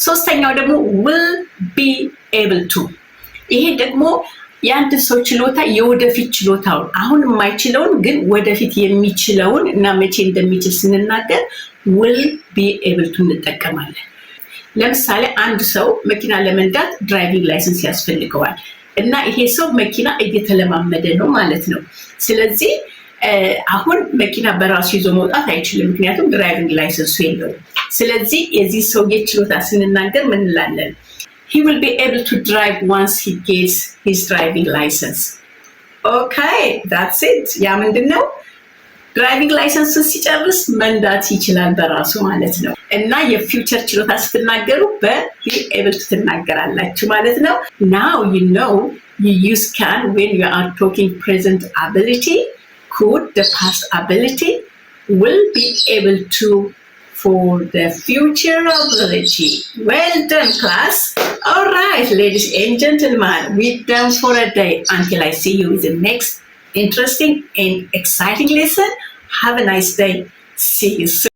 ሶስተኛው ደግሞ will be able to። ይሄ ደግሞ የአንድ ሰው ችሎታ የወደፊት ችሎታውን አሁን የማይችለውን ግን ወደፊት የሚችለውን እና መቼ እንደሚችል ስንናገር will be able to እንጠቀማለን። ለምሳሌ አንድ ሰው መኪና ለመንዳት ድራይቪንግ ላይሰንስ ያስፈልገዋል እና ይሄ ሰው መኪና እየተለማመደ ነው ማለት ነው። ስለዚህ አሁን መኪና በራሱ ይዞ መውጣት አይችልም፣ ምክንያቱም ድራይቪንግ ላይሰንሱ የለውም። ስለዚህ የዚህ ሰው የችሎታ ስንናገር ምን እንላለን? He will be able to drive once he gets his driving license. Okay, that's it. ያ ምንድን ነው? ድራይቪንግ ላይሰንስ ሲጨርስ መንዳት ይችላል በራሱ ማለት ነው። እና የፊውቸር ችሎታ ስትናገሩ be able to ትናገራላችሁ ማለት ነው። Now you know you use can when you are talking present ability, could, the past ability, will be able to for the future ability. Well done, class. All right, ladies and gentlemen, we're done for a day. Until I see you in the next interesting and exciting lesson. Have a nice day. See you soon.